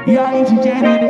E aí, DJ Nenê?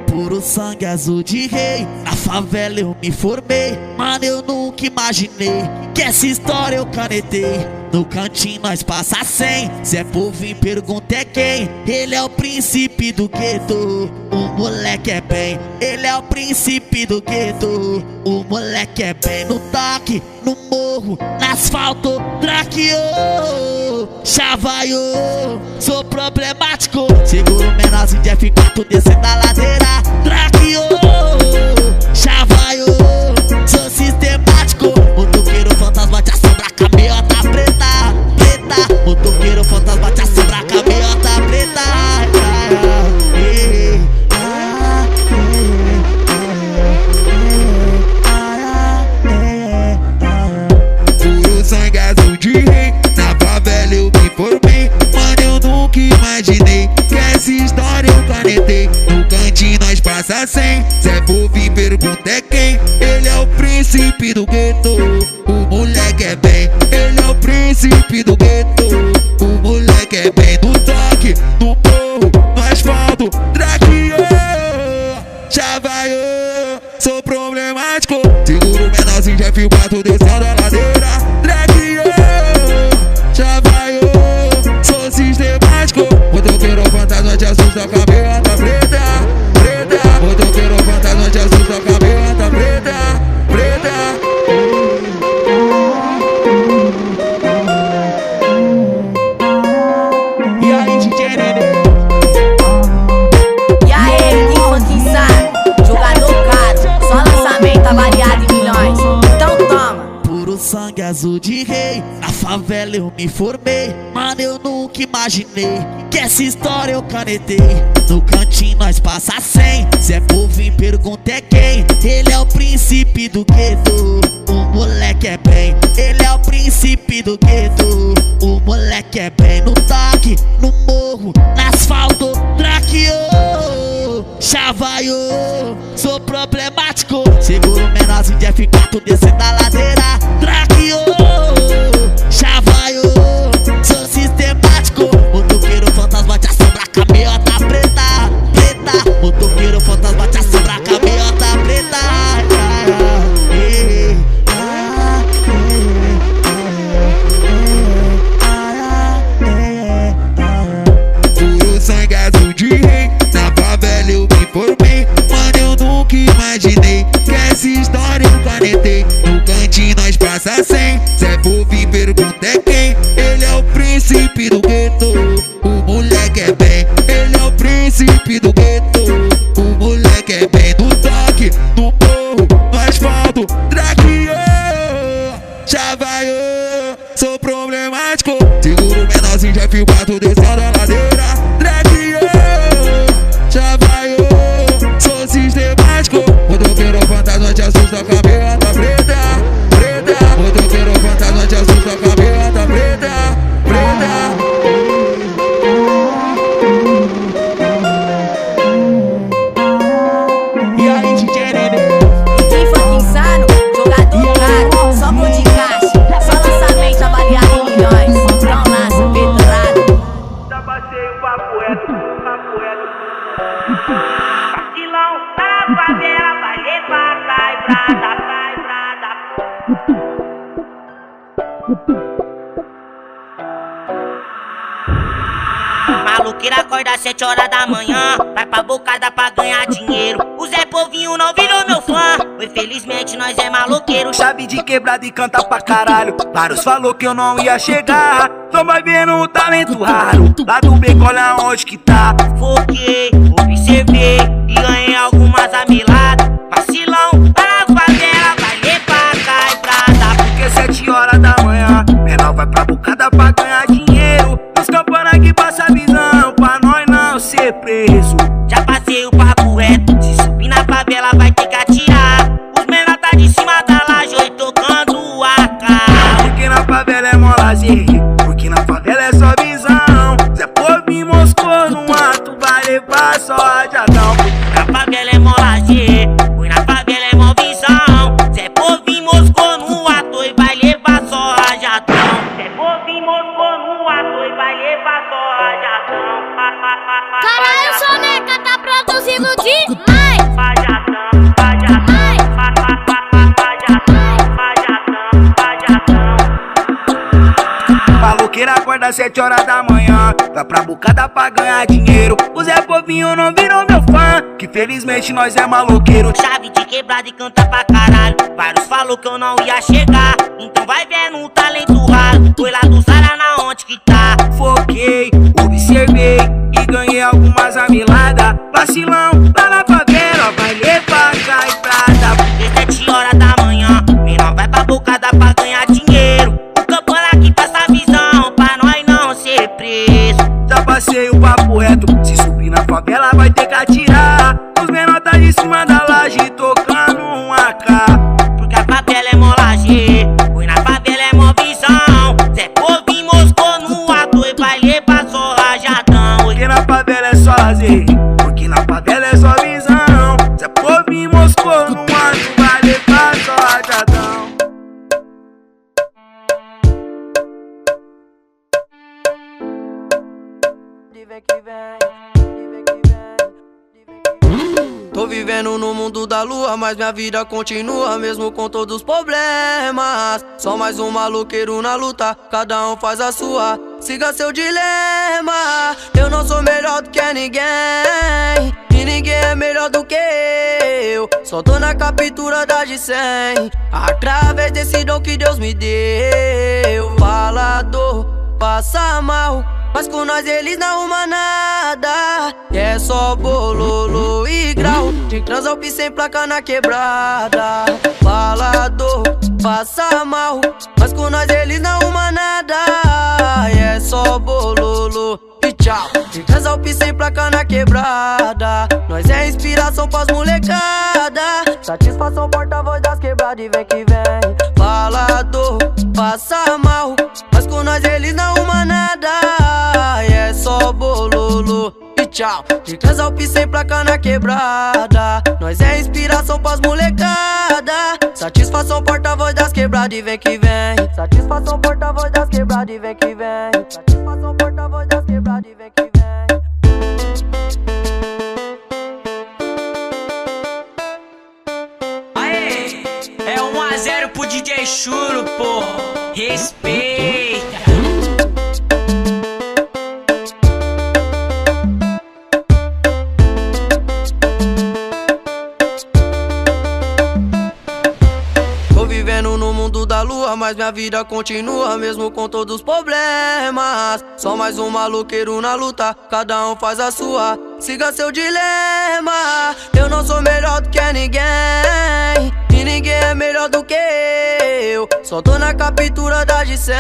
Puro sangue azul de rei, na favela eu me formei. Mano, eu nunca imaginei que essa história eu canetei. No cantinho nós passa 100, Zé Povinho pergunta é quem. Ele é o príncipe do gueto, o moleque é bem. Ele é o príncipe do gueto, o moleque é bem. No toque, no morro, no asfalto, traqueou, chavaiou, sou problemático. Seguro o menorzinho de F4 descendo a ladeira, traqueou, chavaiou, sou sistemático. Motoqueiro fantasma te assombra, caminhota preta, preta. Motoqueiro fantasma te assombra, caminhota preta. Puro sangue azul de rei, na favela eu me formei. Mano, eu nunca imaginei que essa história eu canetei. No cantinho nós passa 100, Zé Povinho pergunta é quem. Ele é o príncipe do gueto, o moleque é bem. Ele é o príncipe do gueto, o moleque é bem. No toque, no morro, no asfalto, traqueou, chavaiou, sou problemático. Seguro o menorzinho de F4 descendo a ladeira, traqueou, chavaiou, sou sistemático. Motoqueiro fantasma te assusta, caminhota preta, preta. Motoqueiro fantasma te assusta, caminhota preta, preta. E aí, DJ Nenê? E aí, que funk insano, jogador caro, só lançamento avaliado em milhões. Então toma. Puro sangue azul de rei, na favela eu me formei. Mano, eu nunca imaginei que essa história eu canetei. No cantinho nós passa 100, Zé Povinho pergunta é quem. Ele é o príncipe do gueto, o moleque é bem. Ele é o príncipe do gueto, o moleque é bem. No toque, no morro, no asfalto, traqueou, chavaiou, sou problemático. Seguro o menorzinho de F4 descendo a ladeira, traqueou, chavaiou, sou sistemático. Motoqueiro fantasma te assombra, caminhota preta, preta. Motoqueiro fantasma te assombra, caminhota preta. Puro sangue azul de rei, na favela eu me formei. Mano, eu nunca imaginei que essa história eu canetei. No cantinho nós passa 100, Zé Povinho pergunta é quem. Ele é o príncipe do gueto, o moleque é bem. Ele é o príncipe do gueto, o moleque é bem. No toque, no morro, no asfalto, traqueou, chavaiou, sou problemático. Seguro o menorzinho de F4 descendo a ladeira, traqueou, chavaiou, sou sistemático. Motoqueiro fantasma te assusta, caminhota preta, preta. Motoqueiro fantasma te assusta, caminhota preta, preta. E aí, DJ Nenê? Que funk insano, jogador caro, só gol de caixa, só lançamento avaliado em milhões. Então lança, pedrado. Já passei o papo reto, papo reto. Vacilão na favela, vai levar caibrada, caibrada. Maluqueira acorda às 7 horas da manhã, vai pra bocada pra ganhar dinheiro. O Zé Povinho não virou meu fã, infelizmente nós é maloqueiro. Chave de quebrada e canta pra caralho. Vários falou que eu não ia chegar, só vai vendo um talento raro. Lá do beco, olha onde que tá. Foquei, observei e ganhei algumas ameladas. Vacilão lá na favela, vai levar caibrada. Porque 7 horas da manhã, menor vai pra bocada pra ganhar dinheiro. Os campana que passa a visão, pra nós não ser preso. Já passei o papo reto, se subir na favela vai ter que atirar. Os menor tá de cima da laje, oi, tocando o AK. Porque na favela é mó lazer, porque na favela é só visão. Zé Povinho moscou no mato, vai levar só rajadão. Na favela é mó lazer, acorda 7 horas da manhã, vai pra bocada pra ganhar dinheiro. O Zé Povinho não virou meu fã, que felizmente nós é maloqueiro. Chave de quebrada e canta pra caralho. Vários falou que eu não ia chegar, então vai vendo o talento ralo. Foi lá do Zara na onde que tá. Foquei, observei e ganhei algumas amiladas. Vacilão, lá na favela, vai levar caiprada. 7 horas da manhã, menor vai pra bocada pra ganhar dinheiro. O Campana aqui passa a visão, pra nós não ser preso. Já passei o papo reto, se subir na favela vai ter que atirar. Os menor tá de cima da laje tocando um AK. Porque a favela é molagem, foi na favela é mó visão. Zé Povinho moscou no ato e vai levar só rajadão. Porque na favela é só lazer, porque na favela é só visão. Zé Povinho moscou no ato, vai levar só rajadão. Tô vivendo no mundo da lua, mas minha vida continua mesmo com todos os problemas. Só mais um maloqueiro na luta, cada um faz a sua, siga seu dilema. Eu não sou melhor do que ninguém, e ninguém é melhor do que eu. Só tô na captura da de 100, através desse dom que Deus me deu. Falador, passa mal, mas com nós eles não arrumam nada. E é só bololo e grau, de transalp sem placa na quebrada. Falador, passa mal, mas com nós eles não arrumam nada. E é só bololo e tchau, de transalp sem placa na quebrada. Nós é inspiração pras molecada, satisfação porta-voz das quebradas e vem que vem. Falador, passa mal, mas com nós eles não arrumam nada. E é só bololo e tchau, de transalp sem placa na quebrada. Nós é inspiração pras molecada, satisfação porta-voz das quebradas e vem que vem. Satisfação porta-voz das quebradas e vem que vem. Satisfação porta-voz das quebradas e vem que vem. Aê, é 1-0 pro DJ Churo, pô, respeita. Tô vivendo no mundo da lua, mas minha vida continua mesmo com todos os problemas. Só mais um maloqueiro na luta, cada um faz a sua, siga seu dilema. Eu não sou melhor do que ninguém, e ninguém é melhor do que eu. Só tô na captura da de 100,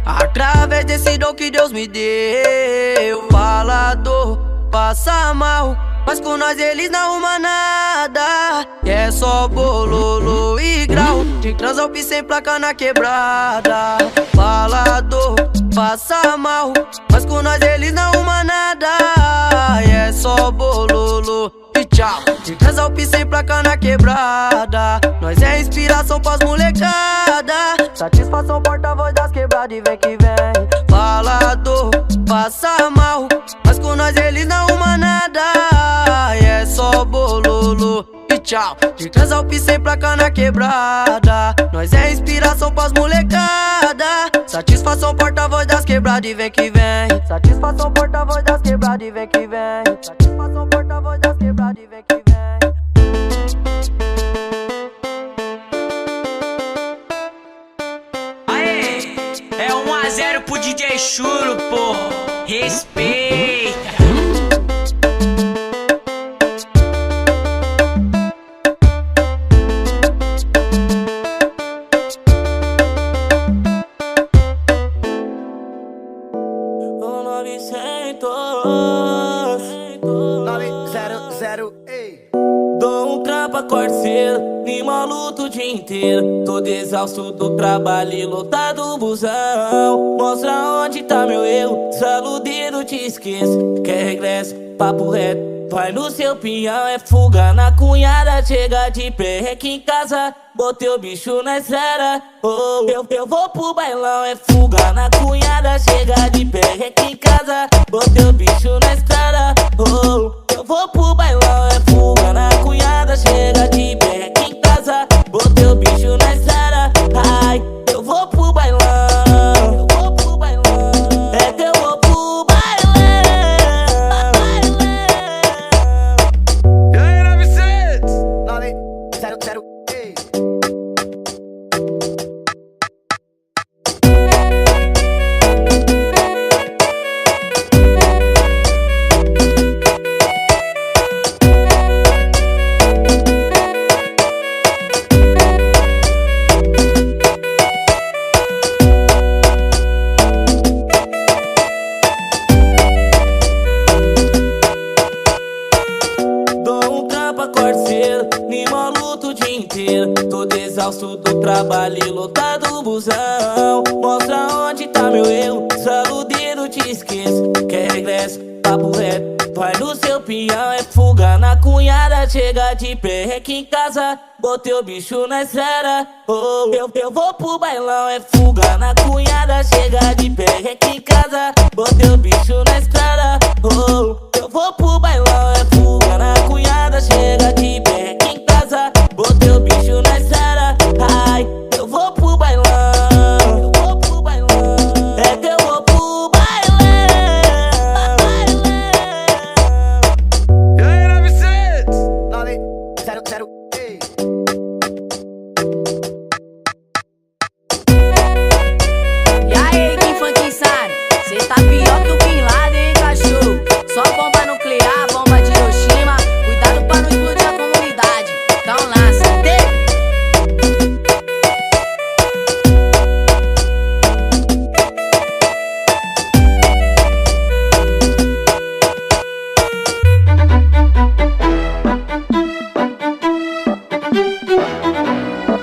através desse dom que Deus me deu. Falador, passa mal, mas com nós eles não arrumam nada. E é só bololo e grau, de transalp sem placa na quebrada. Falador, passa mal, mas com nós eles não arrumam nada. E é só bololo e tchau, de transalp sem placa na quebrada. Nós é inspiração pras molecada, satisfação porta-voz das quebradas e vem que vem. Falador, passa mal, mas com nós eles não arrumam nada. E é só bololo e tchau, de transalp sem placa na quebrada. Nós é inspiração pras molecada, satisfação porta-voz das quebradas e vem que vem. Satisfação porta-voz das quebradas e vem que vem. Satisfação porta-voz das quebradas e vem que vem. Aê, é 1-0 pro DJ Churo, pô, respeita. Dou um trampo, acordo cedo, me maluto o dia inteiro. Todo exausto do trabalho e lotado o busão. Mostra onde tá meu erro, saludido te esqueço. Quer regresso, papo reto, vai no seu pinhão. É fuga na cunhada, chega de perreque em casa. Botei o bicho na estrada, oh, eu vou pro bailão. É fuga na cunhada, chega de perreque em casa. Botei o bicho na estrada, oh, eu vou pro bailão. É fuga na cunhada, chega de perreque em casa. Botei o bicho na estrada, ai, eu vou pro bailão. Eu vou pro bailão. trabalho lotado busão. Mostra onde tá meu eu, saludeiro te esqueço. Quer regresso, papo reto, vai no seu pinhão. É fuga na cunhada, chega de perreque em casa. Botei o bicho na estrada, oh, eu vou pro bailão. É fuga na cunhada, chega de perreque em casa. Botei o bicho na estrada, oh, eu vou pro bailão. É fuga na cunhada, chega de perreque em casa. Botei o bicho na estrada, ai, eu vou pro bailão. Eu vou pro bailão, é que eu vou pro bailão. E aí, 900? 900, ei. E aí, que funk insano, cê tá pior que o Bin Laden, hein, cachorro? Só bomba nuclear, bomba de Hiroshima. Cuidado pra não explodir a comunidade. Então lança,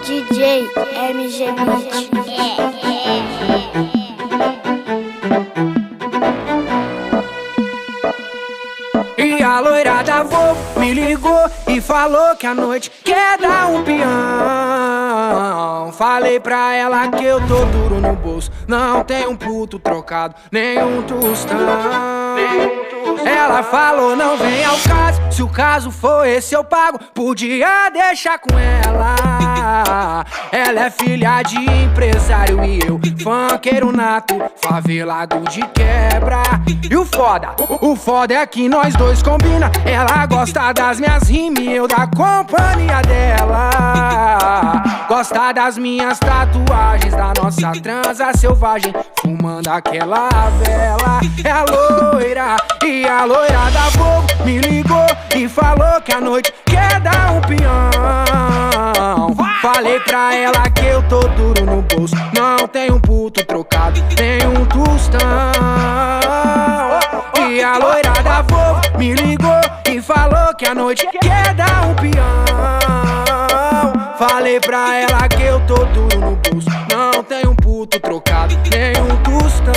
DJ MG Beat. E a loira da Volvo me ligou e falou que a noite quer dar um peão. Falei pra ela que eu tô duro no bolso, não tem um puto trocado, nem um tostão. Ela falou não vem ao caso, se o caso for esse eu pago, podia deixar com ela. Ela é filha de empresário e eu funkeiro nato, favelado de quebra. E o foda é que nós dois combina. Ela gosta das minhas rimas e eu da companhia dela. Gosta das minhas tatuagens, da nossa transa selvagem, fumando aquela vela. É a loira, e a loira da Volvo me ligou e falou que a noite quer dar um peão. Falei pra ela que eu tô duro no bolso, não tem um puto trocado, nem um tostão. E a loira da Volvo me ligou e falou que a noite quer dar um peão. Falei pra ela que eu tô duro no bolso, não tem um puto trocado, nem um tostão.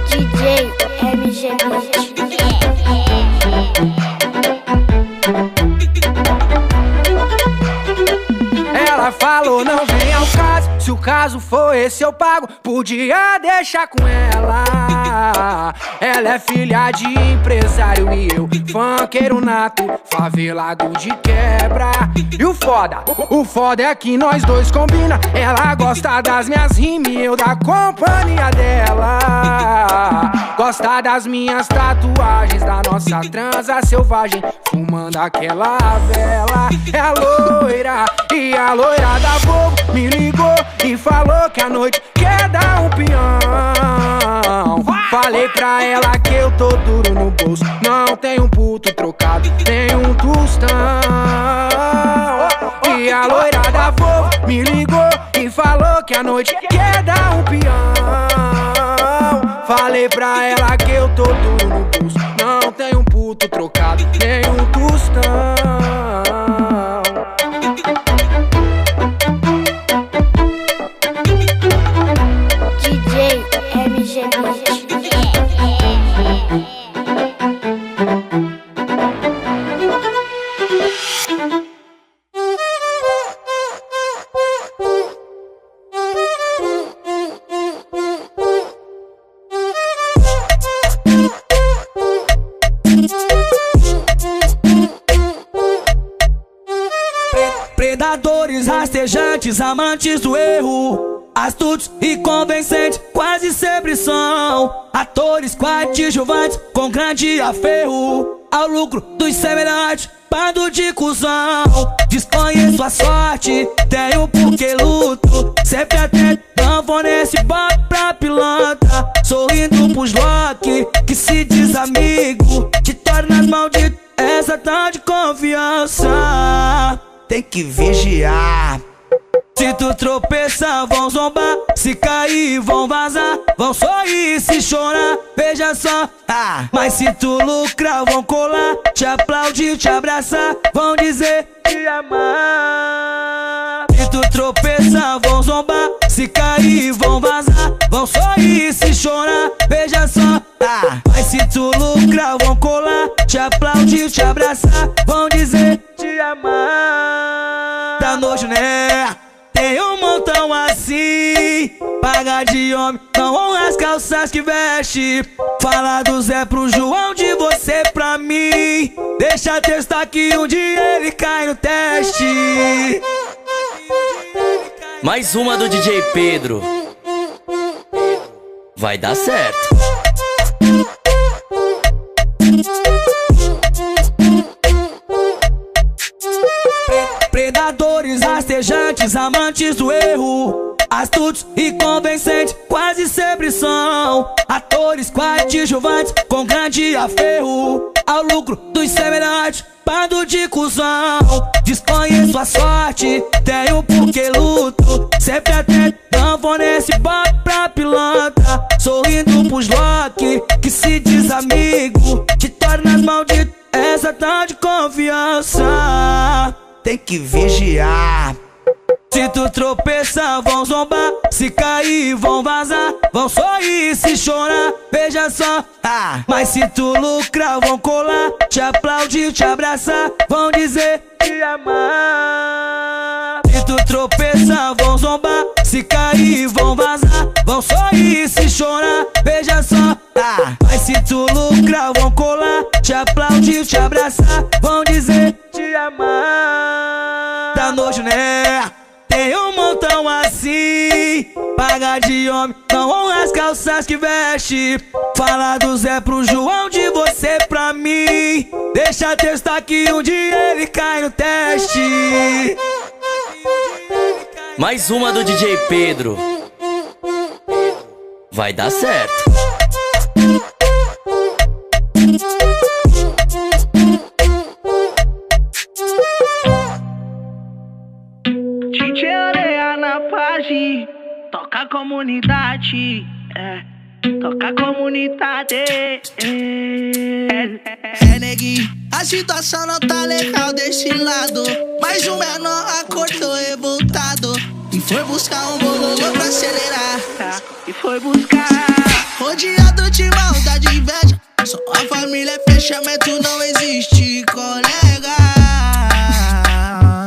DJ MG Beat. Ela falou não vem ao caso, se o caso for esse eu pago, podia deixar com ela. Ela é filha de empresário e eu funkeiro nato, favelado de quebra. E o foda é que nós dois combina. Ela gosta das minhas rimas e eu da companhia dela. Gosta das minhas tatuagens, da nossa transa selvagem, fumando aquela vela. É a loira, e a loira da Volvo me ligou e falou que a noite quer dar um peão. Falei pra ela que eu tô duro no bolso, não tem um puto trocado, nem um tostão. E a loira da Volvo me ligou e falou que a noite quer dar um peão. Falei pra ela que eu tô duro no bolso, não tem um puto trocado, nem um tostão. DJ MG Beat. Predadores, rastejantes, amantes do erro, astutos e convincentes, quase sempre são atores coadjuvantes com grande aferro ao lucro dos semelhantes, bando de cuzão. Desconheço a sorte, tenho porque luto, sempre atento, não vou nesse papo pra pilantra. Sorrindo pros lock, que se diz amigo, te torna maldito, essa tal de confiança. Tem que vigiar, se tu tropeçar, vão zombar. Se cair, vão vazar. Vão sorrir, se chorar, veja só. Mas se tu lucrar, vão colar. Te aplaudir, te abraçar. Vão dizer te amar. Se tu tropeçar, vão zombar. Se cair, vão vazar. Vão sorrir, se chorar, veja só. Mas se tu lucrar, vão colar. Te aplaudir, te abraçar. Vão dizer te amar. Dá nojo, né? Tem um montão assim. Paga de homem, não honra as calças que veste. Fala do Zé pro João, de você pra mim. Deixa testar que um dia ele cai no teste. Mais uma do DJ Pedro. Vai dar certo. Predadores, rastejantes, amantes do erro, astutos e convincentes, quase sempre são atores coadjuvantes com grande aferro ao lucro dos semelhantes, bando de cuzão. Desconheço a sorte, tenho porque luto, sempre atento, não vou nesse bop pra pilantra. Sorrindo pros Loki, que se diz amigo, te tornas maldito, essa tal de confiança. Tem que vigiar. Se tu tropeçar, vão zombar. Se cair, vão vazar. Vão sorrir, se chorar, veja só. Mas se tu lucrar, vão colar. Te aplaudir, te abraçar. Vão dizer te amar. Se tu tropeçar, vão zombar. Se cair, vão vazar. Vão sorrir, se chorar, veja só. Mas se tu lucrar, vão colar. Te aplaudir, te abraçar. Vão dizer te amar. Dá nojo, né? Tem um montão assim. Paga de homem, não honra as calças que veste. Fala do Zé pro João, de você pra mim. Deixa testar que um dia ele cai no teste. Mais uma do DJ Pedro. Vai dar certo. DJ Areia na page, toca a comunidade, toca a comunidade. Neguinho, a situação não tá legal desse lado, mas o menor acordou revoltado e foi buscar um bololô pra acelerar. E foi buscar rodeado de maldade e inveja, só a família é fechamento, não existe colega.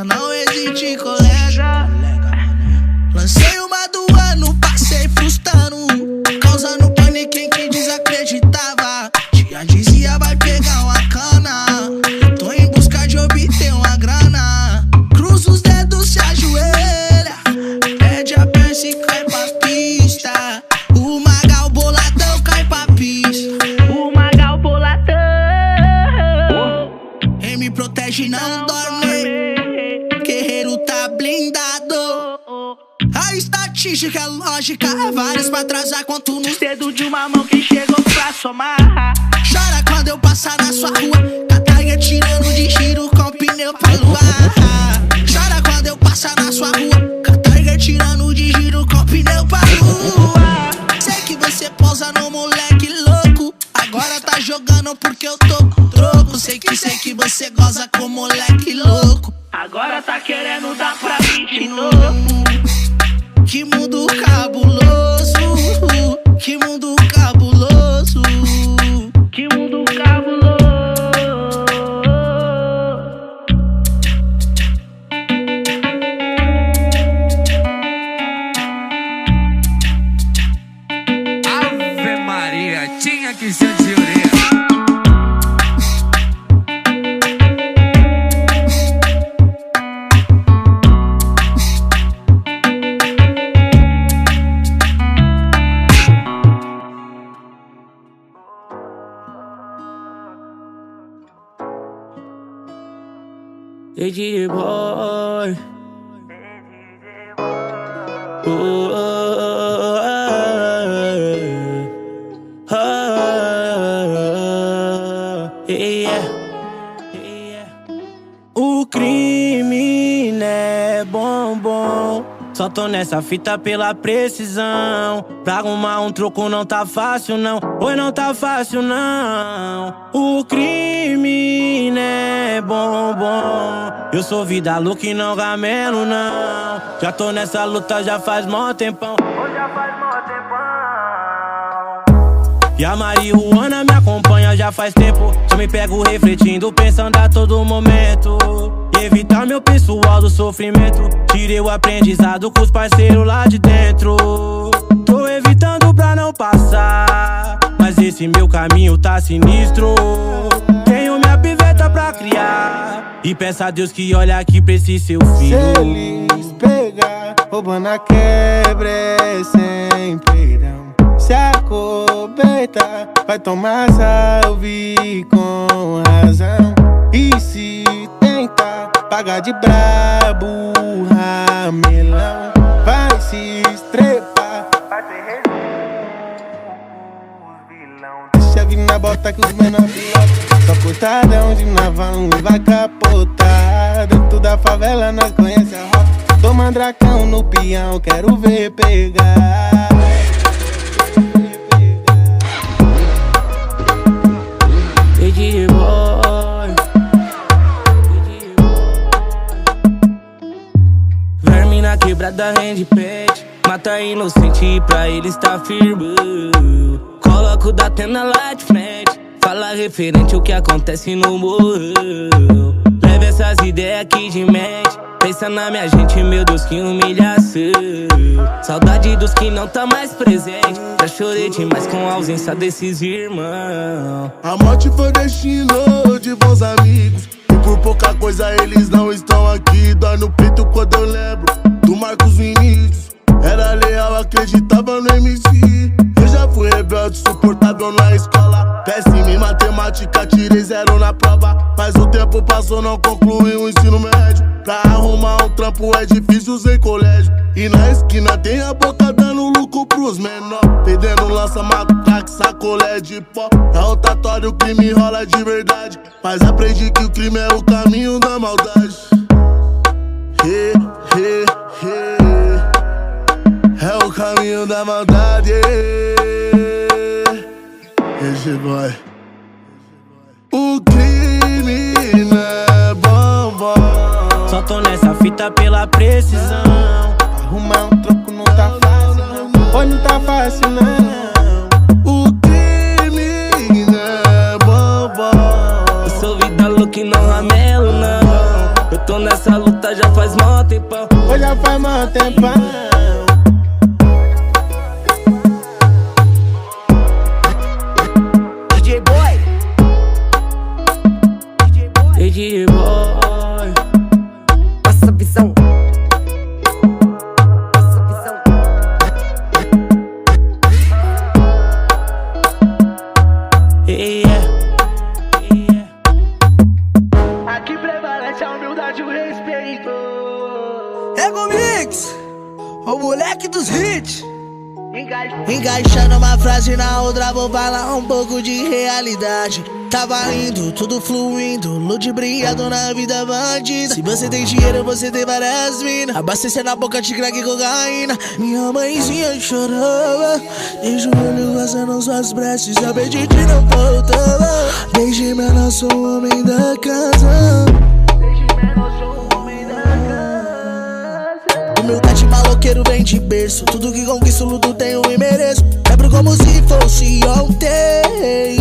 Não existe colega. Lancei uma do ano, passei frustrando, causando pânico em quem desacreditava. Já dizia vai pegar uma cana, tô em busca de obter uma grana. Cruza os dedos, se ajoelha, pede a peça e cai pra pista. O Magal boladão cai pra pista. o Magal boladão. Quem me protege não dorme, guerreiro tá blindado. A estatística é lógica, vários pra atrasar, quanto nos Dedo de uma mão que chegou pra somar. Chora quando eu passar na sua rua, catarga tirando de giro com pneu pra luar. Chora quando eu passar na sua rua, catarga tirando de giro com pneu pra lua. Sei que você pousa no moleque louco, agora tá jogando porque eu tô com troco. Sei que você goza com moleque louco, Agora tá querendo dar pra mim de novo. Que mundo cabuloso, que mundo cabuloso, Que mundo cabuloso. Ave Maria, tinha que ser de orelha. DJ boy. O crime não é bombom, Só tô nessa fita pela precisão. Pra arrumar um troco não tá fácil não. Oi, não tá fácil não. O crime não é bom. Eu sou vida louca e não gamelo não. Já tô nessa luta já faz mó tempão. E a marihuana me acompanha já faz tempo. Só me pego refletindo, pensando a todo momento. Evitar meu pessoal do sofrimento. Tirei o aprendizado com os parceiros lá de dentro. Tô evitando pra não passar, mas esse meu caminho tá sinistro. Tenho minha piveta pra criar e peço a Deus que olha aqui pra esse seu filho. Se eles pegar, roubando a quebra é sem perdão. Se acoberta, vai tomar salve com razão. E se tenta pagar de brabo, ramelão, vai se estrepar, vai ter vilão. Deixa vir na bota que os menor pilota. Só cortadão de navalão e vai capotar. Dentro da favela nós conhece a roça. Tô mandracão no peão, quero ver pegar. Verme na quebrada rende pet, mata inocente e pra eles tá firme. Coloco da tenda lá de frente, fala referente o que acontece no morro. Leva essas ideias aqui de mente, pensa na minha gente, meu Deus, que humilhação. Saudade dos que não tá mais presente, já chorei demais com a ausência desses irmãos. A morte foi destino de bons amigos, e por pouca coisa eles não estão aqui. Dói no peito quando eu lembro do Marcos Vinícius. Era leal, acreditava no MC. Eu já fui rebelde, suportável na escola. Péssimo em matemática, tirei 0 na prova. Mas o tempo passou, não concluí o ensino médio. Pra arrumar um trampo é difícil sem colégio. E na esquina tem a boca dando lucro pros menor. Vendendo lança-mato, crack, sacolé de pó. É rotatório, o crime rola de verdade. Mas aprendi que o crime é o caminho da maldade. É o caminho da maldade. Esse boy. O crime não é bom. Só tô nessa fita pela precisão. Arrumar um troco não tá fácil não. Oi, não tá fácil não. O crime não é bom. Eu sou vida louca e não ramelo não. Eu tô nessa luta já faz mó tempão. Hoje já faz mó tempão. DJ Boy, passa visão. Aqui prevalece a humildade e o respeito. Ego Mix, o moleque dos hits. Engaixando uma frase na outra, vou falar um pouco de realidade. Tava indo, tudo fluindo, ludibriado na vida bandida. Se você tem dinheiro, você tem várias minas. Abastecer na boca de crack e cocaína. Minha mãezinha chorava, de joelho fazendo suas preces. A apetite não faltava. Desde menor sou o homem da casa. Humildade maloqueiro vem de berço. Tudo que conquisto, luto, tenho e mereço. Lembro como se fosse ontem.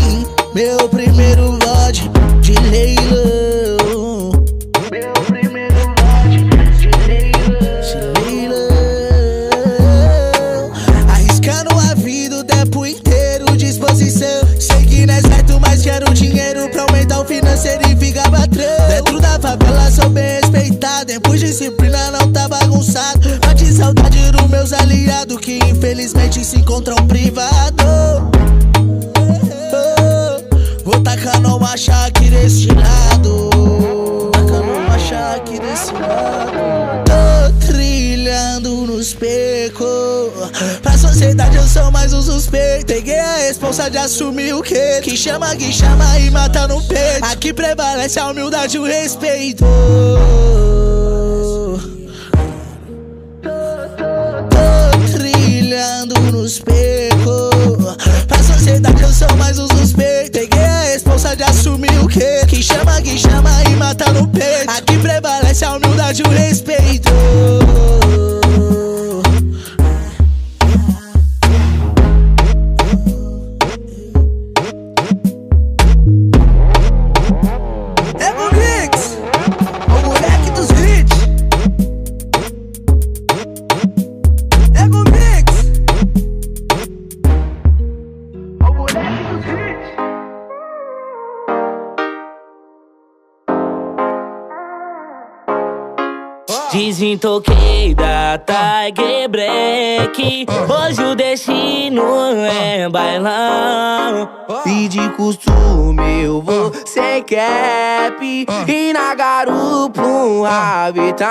Meu primeiro VOD de leilão. Meu primeiro VOD de leilão. Arriscando a vida o tempo inteiro, disposição. Sei que não é certo, mas quero dinheiro pra aumentar o financeiro e ficar patrão. Dentro da favela sou bem respeitado, depois disciplina não tá bagunçado. Bate saudade dos meus aliados que infelizmente se encontram privado. Vou tacando uma chaque desse lado. Tacando uma chaque desse lado. Tô trilhando nos becos. Pra sociedade eu sou mais um suspeito. Peguei a responsa de assumir o que chama e mata no peito. Aqui prevalece a humildade e o respeito. suspeito. Pra sociedade eu sou mais um suspeito. Peguei a responsa de assumir o quê? Que chama e mata no peito. Aqui prevalece a humildade e o respeito. Desentoquei da Tiger Black. Hoje o destino é bailão. E de costume eu vou sem cap e na garupa um rabetão.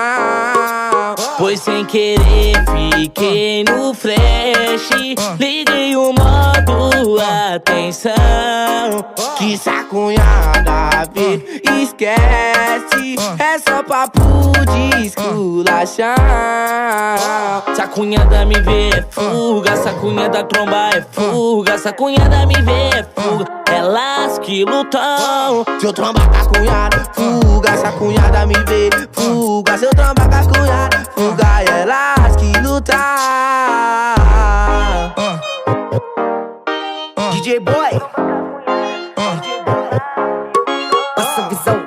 Pois sem querer fiquei no flash. Liguei o modo atenção. Que sacunhada vê, esquece. É só papo de esculachão. Sacunhada me vê é fuga, sacunhada tromba é fuga, sacunhada me vê é fuga, elas que lutam. Se eu trombar com a cunhada, fuga, sacunhada me vê fuga. Se eu trombar com a cunhada, fuga, elas que lutam. DJ Boy, passa a visão.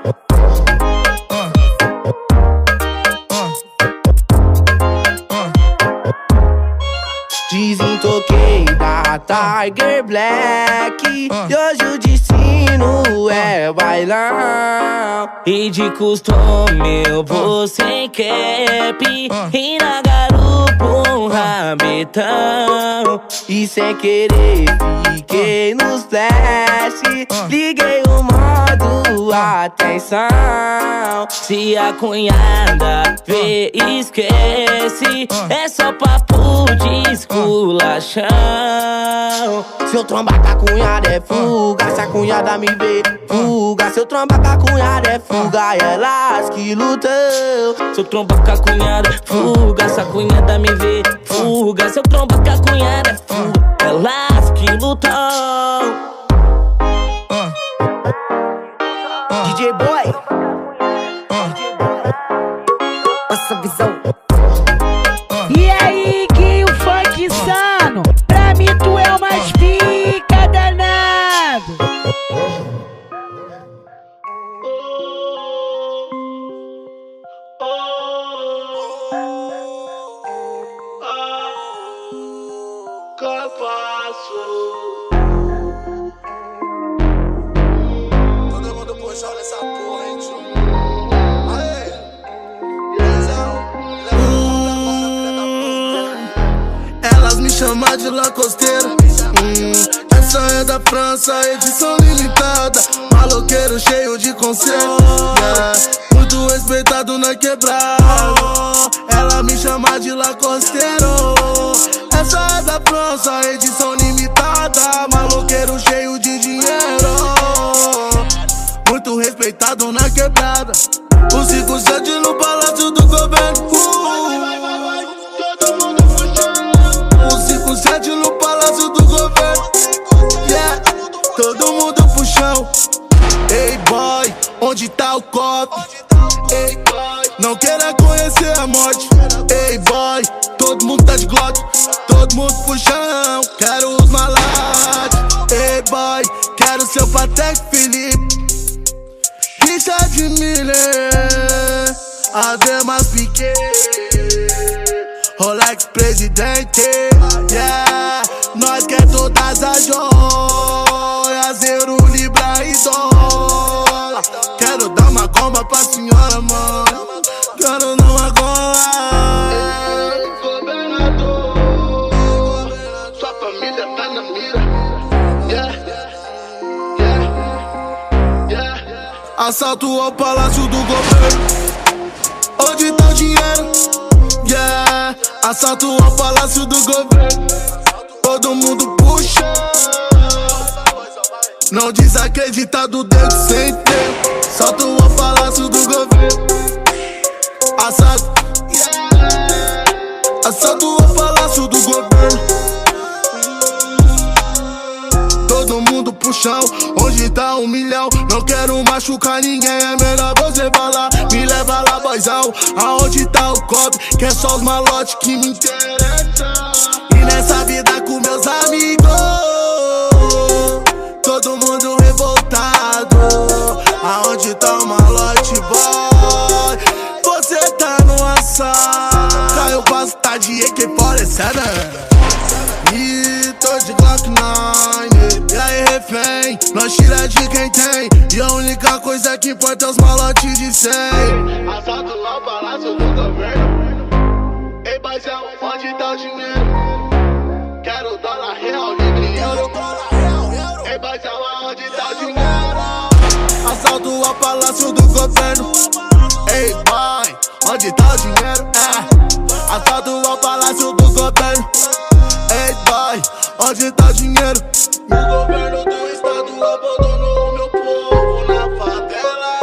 Desentoquei da Tiger Black. E hoje o destino é bailão. E de costume eu vou sem cap e na garupa um rabetão. E sem querer fiquei nos flash. Liguei o modo atenção. Se a cunhada vê, esquece. É só papo de esculachão. Se eu trombar com a cunhada é fuga, se a cunhada me vê fuga. Se eu trombar com a cunhada é fuga, elas que lutam. Se eu trombar com a cunhada é fuga, se a cunhada me vê fuga. Se eu trombar com a cunhada é fuga, elas que lutam. DJ Boy, passa a visão. E aí, Gui, o funk insano? Pra mim tu é o mais pica danado. Todo mundo puxou nessa porra, hein, tio? Elas me chamam de lacosteira. Essa é da França, edição limitada. Maloqueiro cheio de conselho, muito respeitado na quebrada. Ela me chama de lacosteiro. Essa é da França, edição limitada. Maloqueiro cheio de dinheiro, muito respeitado na quebrada. O 57 no palácio do governo. Todo mundo puxando. O 57 no palácio do governo. Yeah, todo mundo puxão. Ei boy, onde tá o copo? Ei boy, não queira conhecer a morte. Ei boy, todo mundo tá de Glock. Todo mundo puxão, quero os malates. Ei boy, quero seu Patek Philippe, Richard Miller, Además Piquet, Rolex Presidente. Yeah, nós quer todas as joias, euro, libra e dólar. Quero dar uma goma pra senhora, mano. Quero dar uma goma. Governador, sua família tá na mira. Yeah, yeah, yeah. Assalto ao palácio do governo. Onde tá o dinheiro? Yeah, assalto ao palácio do governo. Todo mundo puxa. Não desacredita do dedo sem tempo. Assalto ao palácio do governo. Assalto, yeah. Assalto ao palácio do governo. chão. Onde tá 1 milhão? Não quero machucar ninguém, é melhor você falar. Me leva lá, boizão. Aonde tá o cobre? Que é só os malotes que me interessam. E nessa vida com meus amigos, todo mundo revoltado. Aonde tá o malote, boy? Você tá no assado. Caiu quase tá de AK-47. E tô de Glock 9. E aí, refém, nós tira de quem tem. E a única coisa que importa é os malotes de 100. Assalto lá o palácio do governo. Ei, baizão, onde tá o dinheiro? Quero dólar real, livre euro. Ei, baizão, aonde tá o dinheiro? Assalto ao palácio do governo. Ei, boy, onde tá o dinheiro? Assalto ao palácio do governo. Ei, boy, onde tá o dinheiro? O governo do estado abandonou o meu povo na favela.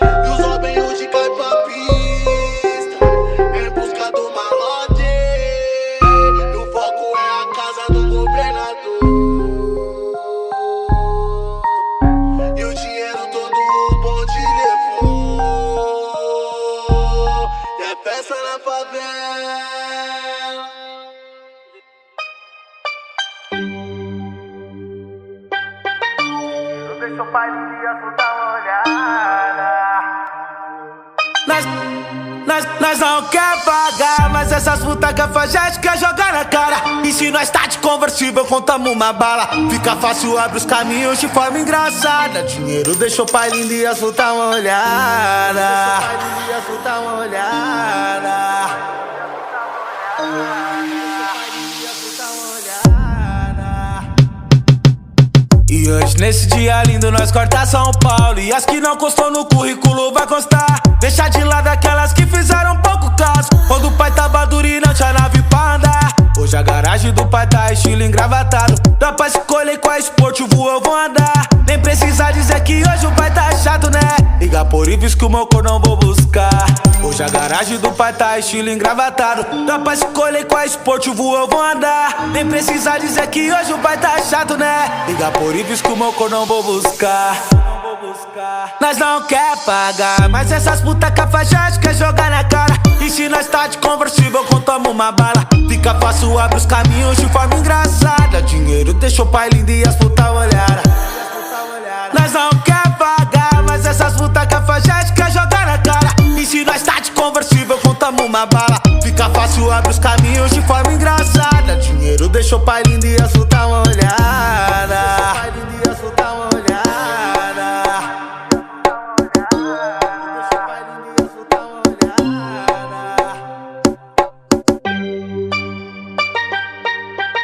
E os homens de cai pra pista em busca do malote. E o foco é a casa do governador. E o dinheiro todo o bonde levou. E é festa na favela. Deixa o pai de azul dar uma olhada. Nós não quer pagar, mas essas putas cafajestes quer jogar na cara. E se nós tá de conversível, contamos uma bala. Fica fácil, abre os caminhos de forma engraçada. Dinheiro deixa o pai lindo e azul dar uma olhada. E hoje nesse dia lindo nós corta São Paulo. E as que não constou no currículo vai constar. Deixa de lado aquelas que fizeram pouco caso. Quando o pai tava duro e não tinha nave pra andar. Hoje a garagem do pai tá estilo engravatado. Dá pra escolher qual esportivo eu vou andar. Nem precisa dizer que hoje o pai tá chato, né? Liga por Ives que o meu cor não vou buscar. Hoje a garagem do pai tá estilo engravatado. Dá pra escolher qual esportivo eu vou andar. Nem precisa dizer que hoje o pai tá chato, né? Liga por Ives que o meu cor não vou buscar. Nós não quer pagar, mas essas putas cafajestes quer jogar na cara. E se nós tá de conversível, contamos uma bala. Fica fácil, abre os caminhos de forma engraçada. Dinheiro deixa o pai lindo e as putas olhada. Nós não quer pagar, mas essas putas cafajestes quer jogar na cara. E se nós tá de conversível, contamos uma bala. Fica fácil, abre os caminhos de forma engraçada. Dinheiro deixa o pai lindo e as putas olhada.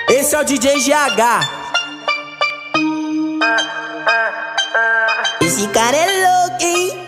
Esse é o DJ GH. Esse cara é louco, hein?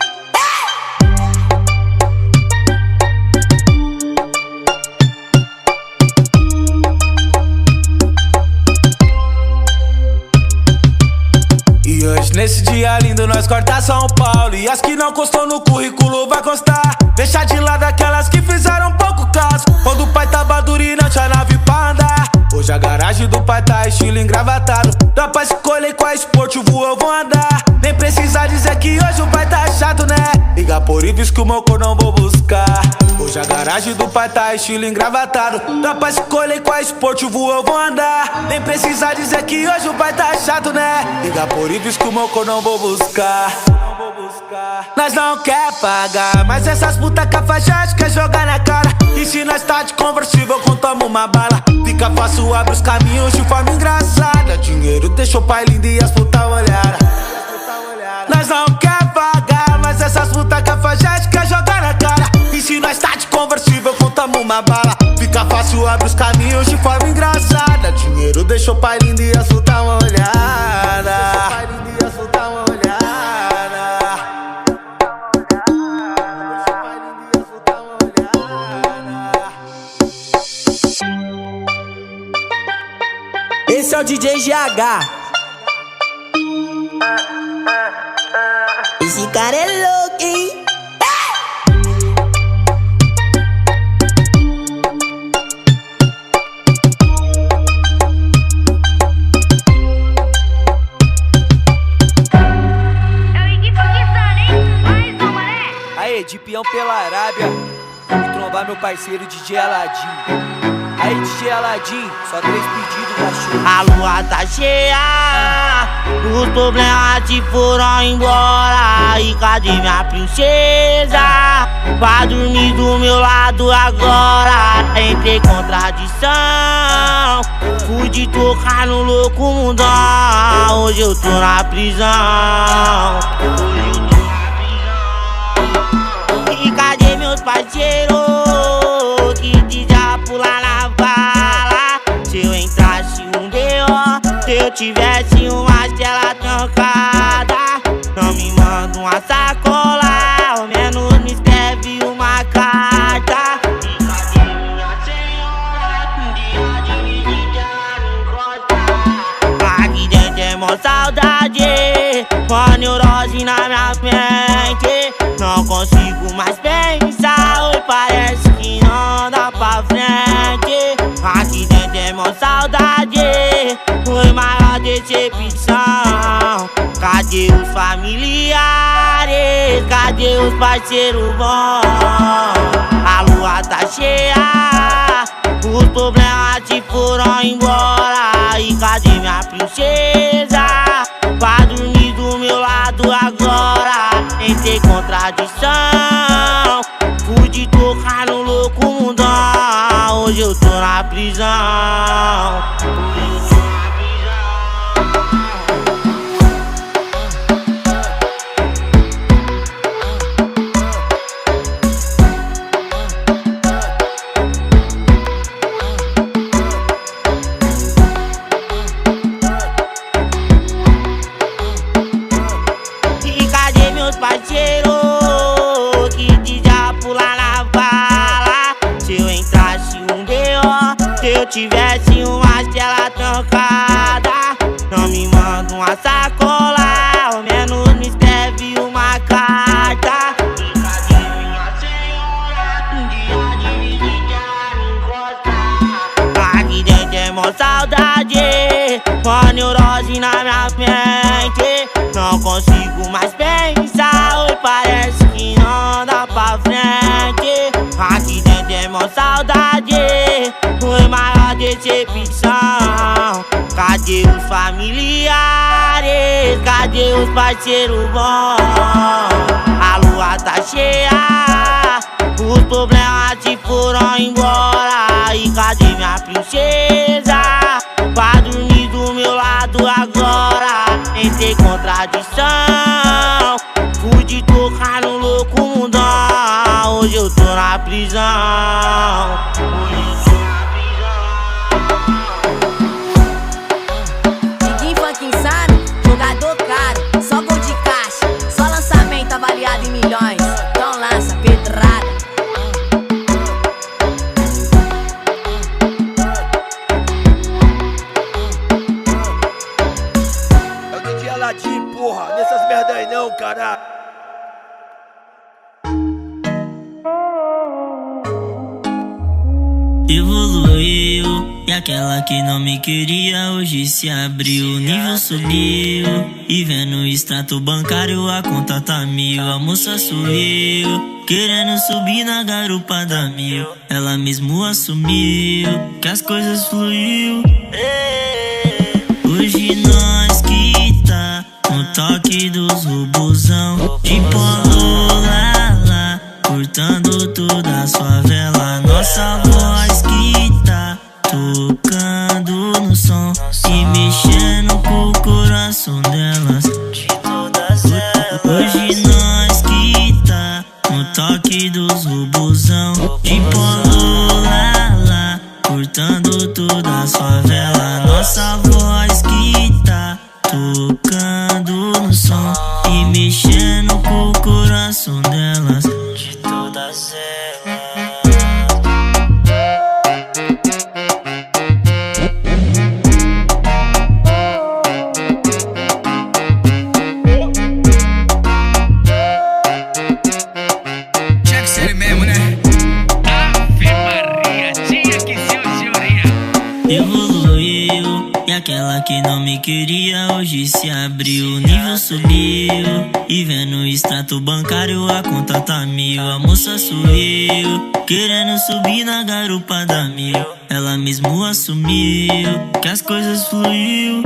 E hoje nesse dia lindo nós corta São Paulo. E as que não constou no currículo vai constar. Deixa de lado aquelas que fizeram pouco caso. Quando o pai tava duro e não tinha nave pra andar. Hoje a garagem do pai tá estilo engravatado. Dá pra escolher qual esportivo eu vou andar. Nem precisa dizer que hoje o pai tá chato, né? Liga por Ives que o meu cor não vou buscar. Hoje a garagem do pai tá estilo engravatado. Dá pra escolher qual esportivo eu vou andar. Nem precisa dizer que hoje o pai tá chato, né? Liga por Ives que o meu cor não vou buscar. Nós não quer pagar, mas essas putas cafajestes quer jogar na cara. E se nós tá de conversível, contamos uma bala. Fica fácil, abre os caminhos de forma engraçada. Dinheiro deixa o pai lindo e as putas olhada. Nós não quer pagar, mas essas putas cafajestes quer jogar na cara. E se nós tá de conversível, contamos uma bala. Fica fácil, abre os caminhos de forma engraçada. Dinheiro deixa o pai lindo e as putas olhada. Esse é o DJ GH. Esse cara é louco, hein? de peão pela Arábia e trombar meu parceiro DJ Aladim. Aí DJ Aladim, só 3 pedidos, cachorro. A lua tá cheia, os problemas se foram embora. E cadê minha princesa? Vai dormir do meu lado agora. Entrei em contradição, fui de tocar no louco mundão. Hoje eu tô na prisão. E cadê meus parceiros que já pular na bala? Se eu entrasse um D.O., se eu tivesse uma cela trancada, não me manda uma sacola, ao menos me escreve uma carta. E cadê minha senhora? Um dia de visita não encosta. Aqui dentro é mó saudade, uma neurose na minha mente. Não consigo mais pensar, oi, parece que não dá pra frente. Aqui dentro é mó saudade, foi maior decepção. Cadê os familiares? Cadê os parceiros bons? A lua tá cheia, os problemas se foram embora. E cadê minha princesa? Vai dormir do meu lado agora. Entrei em contradição, fui de tocar no louco mundão. Hoje eu tô na prisão. E cadê meus parceiros que já pular na bala? Se eu entrasse um D.O., se eu tivesse uma cela trancada, não me manda uma sacola, ao menos me escreve uma carta. E cadê minha senhora? Um dia de visita não encosta. Aqui dentro é mó saudade, uma neurose na minha mente. Não consigo mais pensar, oi, parece que não dá pra frente. Aqui dentro é mó saudade, foi maior decepção. Cadê os familiares? Cadê os parceiros bons? A lua tá cheia, os problemas se foram embora. E cadê minha princesa? Vai dormir do meu lado agora. Entrei em contradição, fui de tocar no louco mundão. Hoje eu tô na prisão. Diguinho Funk Insano, jogador caro, só gol de caixa, só lançamento avaliado em milhões. Então lança pedrada. É o DJ Aladim, porra, nessas merda aí não, caralho. Evoluiu, e aquela que não me queria hoje se abriu. O nível subiu, e vendo o extrato bancário a conta tá 1000. A moça subiu, querendo subir na garupa da 1000. Ela mesmo assumiu que as coisas fluiu. Hoje nós que tá no toque dos robozão, de polo lá lá, cortando toda a favela. Nossa voz que tá tocando no som e mexendo com o coração delas, de todas elas. Hoje nós que tá no toque dos robozão, de polo lá lá, cortando toda a favela. Nossa voz que tá tocando no som e mexendo com o coração delas, de todas elas. Tinha que ser ele mesmo, né? Ave Maria, tinha que ser o senhorinha. Evoluiu, e E aquela que não me queria hoje se abriu, o nível subiu. E vendo o extrato bancário a conta tá 1000. A moça sorriu, querendo subir na garupa da 1000. Ela mesmo assumiu que as coisas fluiu.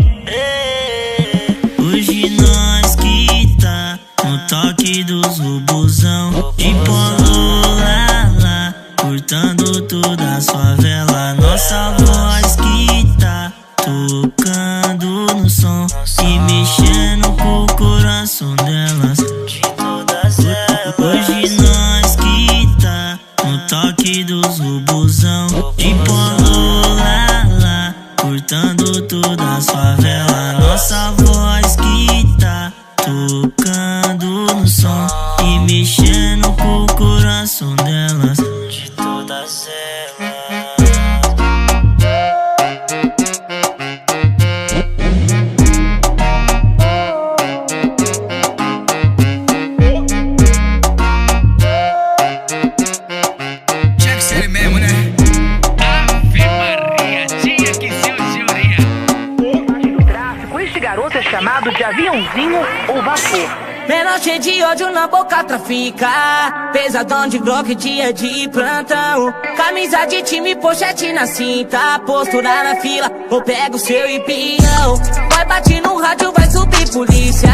Hoje nós que tá no toque dos robozão, de polo lá lá, cortando toda a sua vela. Nossa voz que tá tocando no som e mexendo com o coração delas, de todas elas. Hoje nós que tá no toque dos robozão, de polo lá lá, cortando toda a sua vela. Nossa voz que tá tocando no som e mexendo com o coração delas, de todas elas. Tinha que ser ele mesmo, né? Ave Maria, tinha que ser o senhoria. Este garoto é chamado de aviãozinho ou vapor. Menor cheio de ódio na boca trafica, pesadão de Glock, dia de plantão. Camisa de time, pochete na cinta, postura na fila, eu pego seu empião. Vai bate no rádio, vai subir polícia,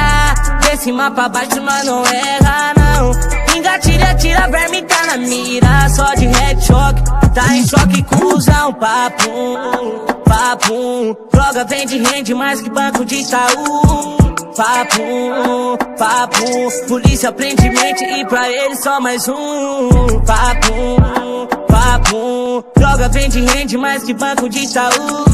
de cima pra baixo nós não erra não. Engatilha, tira, verme tá na mira, só de headshot, tá em choque, cuzão, papum, papum. Droga vende, rende mais que banco de Itaú. Papum, papum, polícia prende mente e pra ele só mais um. Papum, papum, droga vende rende mais que banco de Itaú.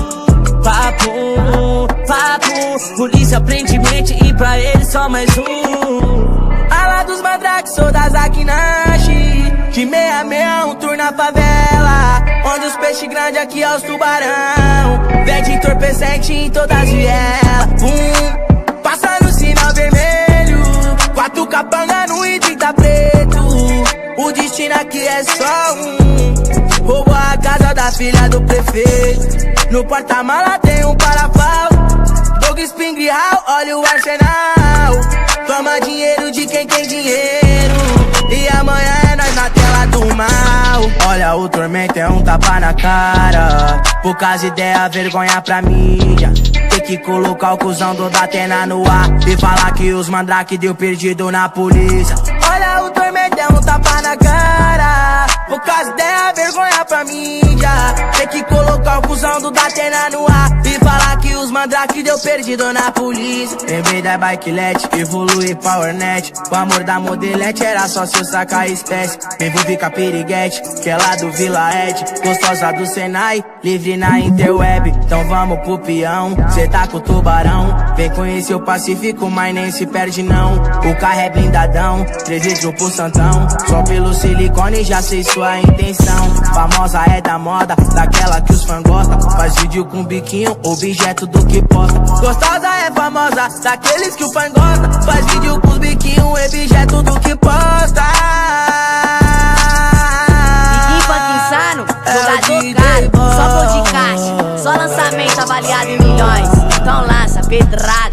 Papum, papum, polícia prende mente e pra ele só mais um. Ala dos mandrakes, sou da Zakinashi, de 66 um tour na favela, onde os peixes grandes aqui é os tubarão. Vende entorpecente em todas as vielas. Passa no sinal vermelho, 4 capanga no I-30 preto. O destino aqui é só um. Roubou a casa da filha do prefeito. No porta-mala tem um parafal. Doug Spingrihal, olha o arsenal. Toma dinheiro de quem tem dinheiro, e amanhã é nós na tela do mal. Olha o tormento, é um tapa na cara. Poucas ideias, vergonha pra mídia. Tem que colocar o cuzão do Datena no ar e falar que os mandrake deu perdido na polícia. Olha o tormento, é um tapa na cara. Poucas ideias, vergonha pra mídia. Tem que colocar o cuzão do Datena no ar e falar que os mandrake deu perdido na polícia. Lembrei da Bikelete, evolui PowerNet. O amor da modelete era só se eu sacar a espécie. Me envolvi com a piriguete, que é lá do Vila Ed. Gostosa do Senai, livre na interweb. Então vamos pro peão, cê tá com o tubarão. Vem conhecer o Pacífico, mas nem se perde não. O carro é blindadão, 3 litros pro Santão. Só pelo silicone já sei sua intenção. Famosa é da moda, daquela que os fãs gostam. Faz vídeo com biquinho, objeto do que posta. Gostosa é famosa, daqueles que o fã gosta. Faz vídeo com os biquinhos, objeto do que posta. Diguinho funk insano, jogador caro, só gol de caixa, só lançamento avaliado em milhões. Então lança pedrada.